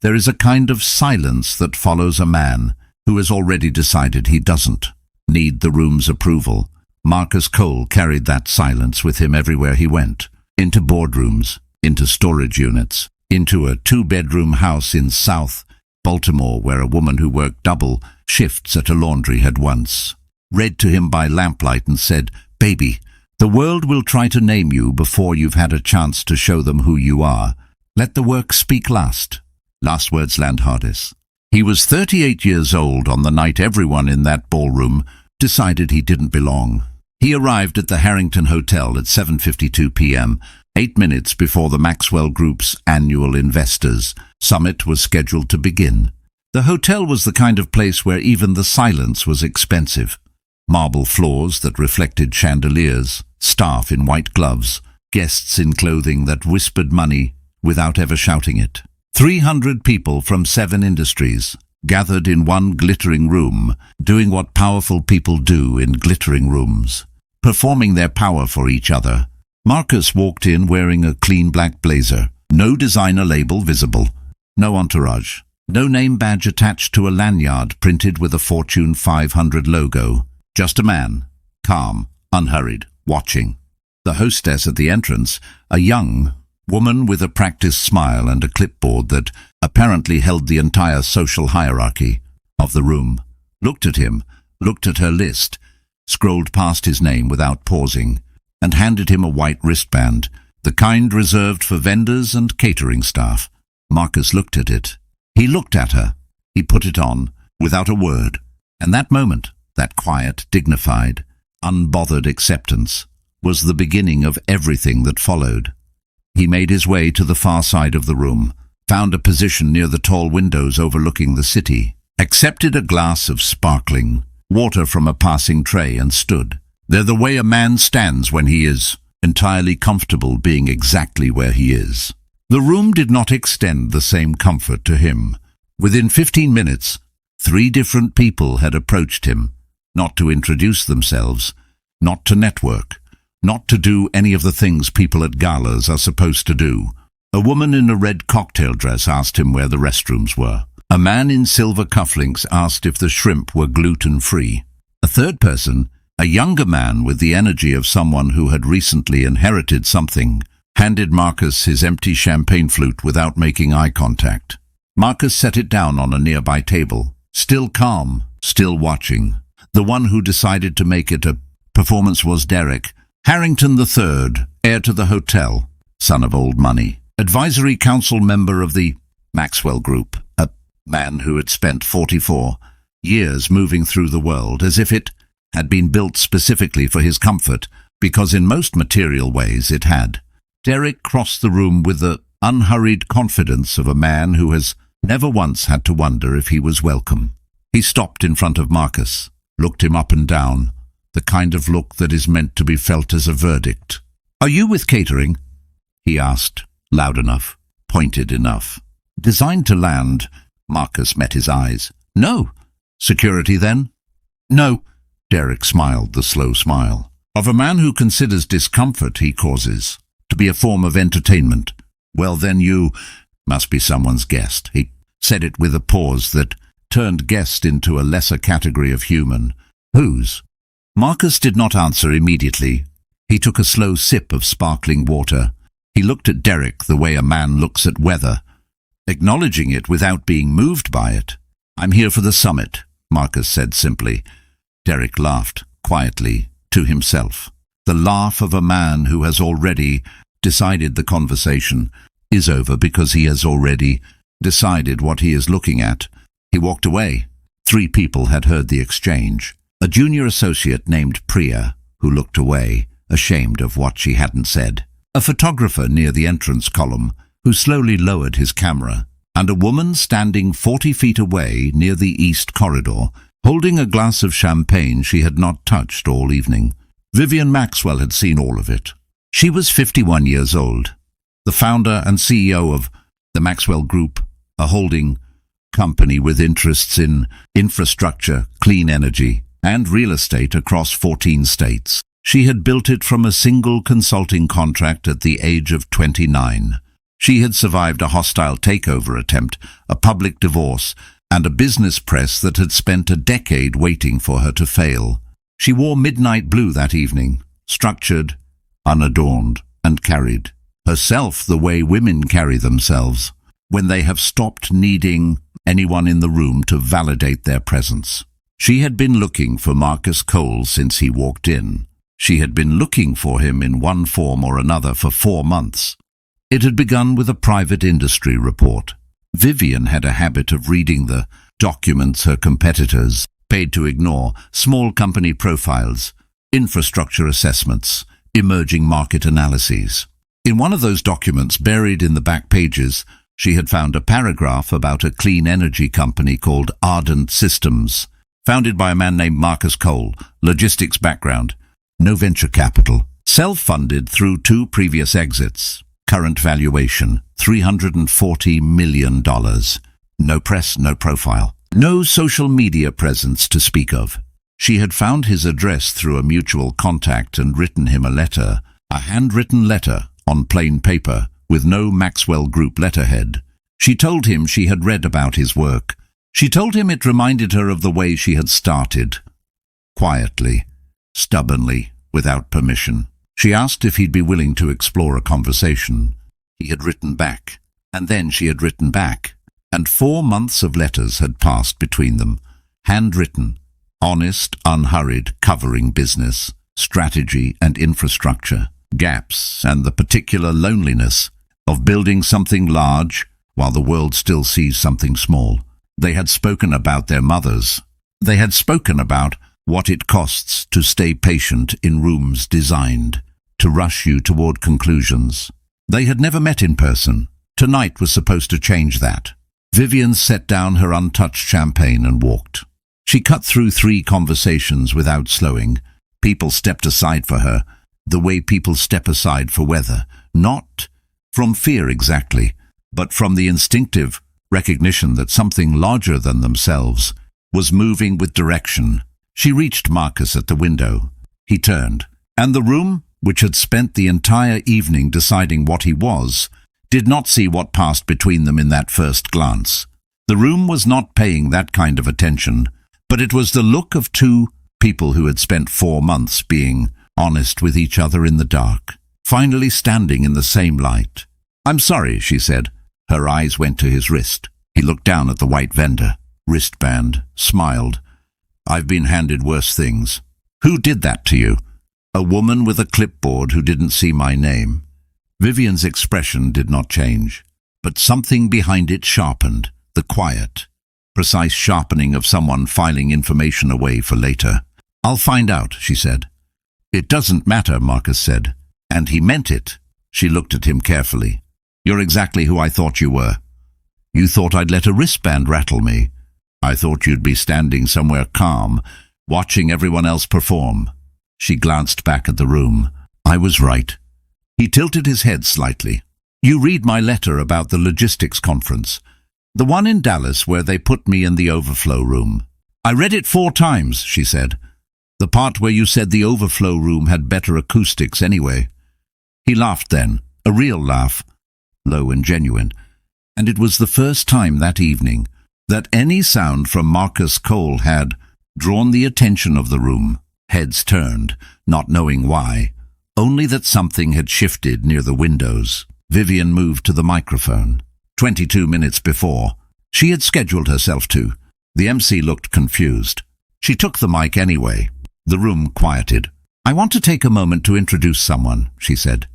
There is a kind of silence that follows a man who has already decided he doesn't need the room's approval. Marcus Cole carried that silence with him everywhere he went, into boardrooms, into storage units, into a 2-bedroom house in South Baltimore where a woman who worked double shifts at a laundry had once read to him by lamplight and said, "Baby, the world will try to name you before you've had a chance to show them who you are. Let the work speak last." Last words land hardest. He was 38 years old on the night everyone in that ballroom decided he didn't belong. He arrived at the Harrington Hotel at 7:52 p.m., 8 minutes before the Maxwell Group's annual Investors Summit was scheduled to begin. The hotel was the kind of place where even the silence was expensive. Marble floors that reflected chandeliers, staff in white gloves, guests in clothing that whispered money without ever shouting it. 300 people from 7 industries gathered in one glittering room, doing what powerful people do in glittering rooms, performing their power for each other. Marcus walked in wearing a clean black blazer, no designer label visible, no entourage, no name badge attached to a lanyard printed with a Fortune 500 logo. Just a man, calm, unhurried, watching. The hostess at the entrance, a young woman with a practiced smile and a clipboard that apparently held the entire social hierarchy of the room, looked at him, looked at her list, scrolled past his name without pausing, and handed him a white wristband, the kind reserved for vendors and catering staff. Marcus looked at it. He looked at her. He put it on, without a word. And that moment, that quiet, dignified, unbothered acceptance, was the beginning of everything that followed. He made his way to the far side of the room, found a position near the tall windows overlooking the city, accepted a glass of sparkling water from a passing tray and stood. They're the way a man stands when he is entirely comfortable being exactly where he is. The room did not extend the same comfort to him. Within 15 minutes, 3 different people had approached him, not to introduce themselves, not to network, not to do any of the things people at galas are supposed to do. A woman in a red cocktail dress asked him where the restrooms were. A man in silver cufflinks asked if the shrimp were gluten-free. A third person, a younger man with the energy of someone who had recently inherited something, handed Marcus his empty champagne flute without making eye contact. Marcus set it down on a nearby table, still calm, still watching. The one who decided to make it a performance was Derek Harrington III, heir to the hotel, son of old money, advisory council member of the Maxwell Group, a man who had spent 44 years moving through the world as if it had been built specifically for his comfort, because in most material ways it had. Derek crossed the room with the unhurried confidence of a man who has never once had to wonder if he was welcome. He stopped in front of Marcus, looked him up and down, the kind of look that is meant to be felt as a verdict. "Are you with catering?" he asked, loud enough, pointed enough. Designed to land, Marcus met his eyes. "No." "Security then?" "No." Derek smiled the slow smile of a man who considers discomfort he causes to be a form of entertainment. "Well, then you must be someone's guest." He said it with a pause that turned guest into a lesser category of human. "Whose?" Marcus did not answer immediately. He took a slow sip of sparkling water. He looked at Derek the way a man looks at weather, acknowledging it without being moved by it. "I'm here for the summit," Marcus said simply. Derek laughed, quietly, to himself. The laugh of a man who has already decided the conversation is over because he has already decided what he is looking at. He walked away. 3 people had heard the exchange. A junior associate named Priya, who looked away, ashamed of what she hadn't said. A photographer near the entrance column, who slowly lowered his camera. And a woman standing 40 feet away near the east corridor, holding a glass of champagne she had not touched all evening. Vivian Maxwell had seen all of it. She was 51 years old, the founder and CEO of the Maxwell Group, a holding company with interests in infrastructure, clean energy, and real estate across 14 states. She had built it from a single consulting contract at the age of 29. She had survived a hostile takeover attempt, a public divorce, and a business press that had spent a decade waiting for her to fail. She wore midnight blue that evening, structured, unadorned, and carried herself the way women carry themselves when they have stopped needing anyone in the room to validate their presence. She had been looking for Marcus Cole since he walked in. She had been looking for him in one form or another for 4 months. It had begun with a private industry report. Vivian had a habit of reading the documents her competitors paid to ignore: small company profiles, infrastructure assessments, emerging market analyses. In one of those documents, buried in the back pages, she had found a paragraph about a clean energy company called Ardent Systems, founded by a man named Marcus Cole, logistics background, no venture capital, self-funded through 2 previous exits, current valuation, $340 million. No press, no profile, no social media presence to speak of. She had found his address through a mutual contact and written him a letter, a handwritten letter on plain paper with no Maxwell Group letterhead. She told him she had read about his work. She told him it reminded her of the way she had started. Quietly, stubbornly, without permission. She asked if he'd be willing to explore a conversation. He had written back, and then she had written back, and 4 months of letters had passed between them, handwritten, honest, unhurried, covering business, strategy and infrastructure, gaps and the particular loneliness of building something large while the world still sees something small. They had spoken about their mothers. They had spoken about what it costs to stay patient in rooms designed to rush you toward conclusions. They had never met in person. Tonight was supposed to change that. Vivian set down her untouched champagne and walked. She cut through 3 conversations without slowing. People stepped aside for her, the way people step aside for weather, not from fear exactly, but from the instinctive recognition that something larger than themselves was moving with direction. She reached Marcus at the window. He turned, and the room, which had spent the entire evening deciding what he was, did not see what passed between them in that first glance. The room was not paying that kind of attention, but it was the look of 2 people who had spent 4 months being honest with each other in the dark, finally standing in the same light. "I'm sorry," she said. Her eyes went to his wrist. He looked down at the white vendor, wristband, smiled. "I've been handed worse things." "Who did that to you?" "A woman with a clipboard who didn't see my name." Vivian's expression did not change, but something behind it sharpened, the quiet, precise sharpening of someone filing information away for later. "I'll find out," she said. "It doesn't matter," Marcus said, and he meant it. She looked at him carefully. "You're exactly who I thought you were. You thought I'd let a wristband rattle me. I thought you'd be standing somewhere calm, watching everyone else perform." She glanced back at the room. "I was right." He tilted his head slightly. "You read my letter about the logistics conference, the one in Dallas where they put me in the overflow room." "I read it 4 times, she said. "The part where you said the overflow room had better acoustics anyway." He laughed then, a real laugh, low and genuine, and it was the first time that evening that any sound from Marcus Cole had drawn the attention of the room. Heads turned, not knowing why, only that something had shifted near the windows. Vivian moved to the microphone. 22 minutes before, she had scheduled herself to. The MC looked confused. She took the mic anyway. The room quieted. "I want to take a moment to introduce someone," she said.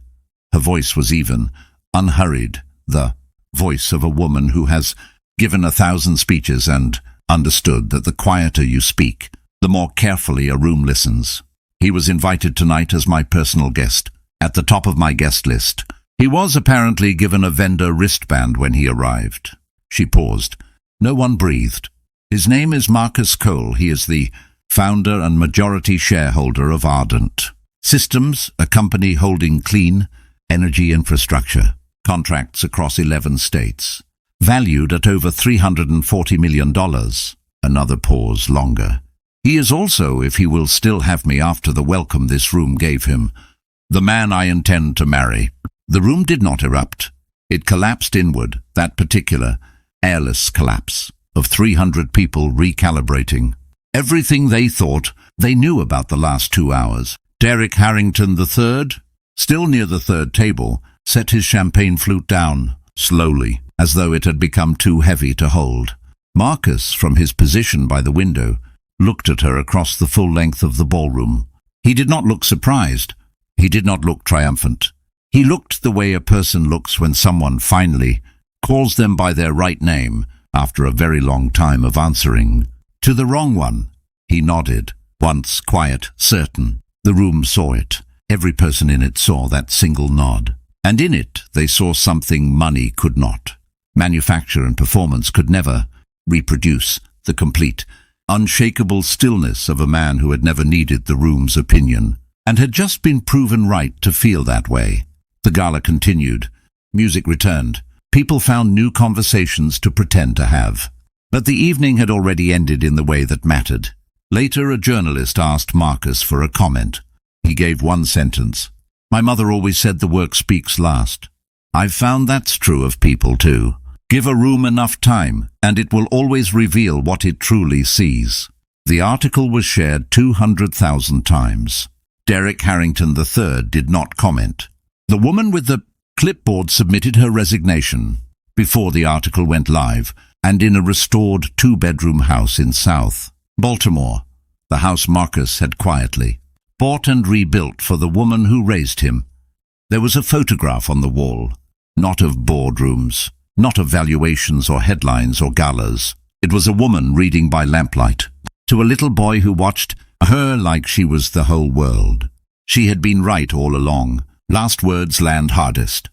Her voice was even, unhurried, the voice of a woman who has given 1,000 speeches and understood that the quieter you speak, the more carefully a room listens. "He was invited tonight as my personal guest, at the top of my guest list. He was apparently given a vendor wristband when he arrived." She paused. No one breathed. "His name is Marcus Cole. He is the founder and majority shareholder of Ardent Systems, a company holding clean energy infrastructure, contracts across 11 states, valued at over $340 million. Another pause, longer. "He is also, if he will still have me after the welcome this room gave him, the man I intend to marry." The room did not erupt. It collapsed inward, that particular, airless collapse of 300 people recalibrating. Everything they thought they knew about the last 2 hours. Derek Harrington III, still near the third table, set his champagne flute down, slowly, as though it had become too heavy to hold. Marcus, from his position by the window, looked at her across the full length of the ballroom. He did not look surprised. He did not look triumphant. He looked the way a person looks when someone finally calls them by their right name after a very long time of answering. To the wrong one, he nodded, once quiet, certain. The room saw it. Every person in it saw that single nod. And in it they saw something money could not. Manufacture and performance could never reproduce the complete, unshakable stillness of a man who had never needed the room's opinion, and had just been proven right to feel that way. The gala continued. Music returned. People found new conversations to pretend to have. But the evening had already ended in the way that mattered. Later, a journalist asked Marcus for a comment. He gave one sentence. "My mother always said the work speaks last. I've found that's true of people too. Give a room enough time, and it will always reveal what it truly sees." The article was shared 200,000 times. Derek Harrington III did not comment. The woman with the clipboard submitted her resignation before the article went live, and in a restored 2-bedroom house in South Baltimore, the house Marcus had quietly bought and rebuilt for the woman who raised him. There was a photograph on the wall, not of boardrooms, not of valuations or headlines or galas. It was a woman reading by lamplight to a little boy who watched her like she was the whole world. She had been right all along. Last words land hardest.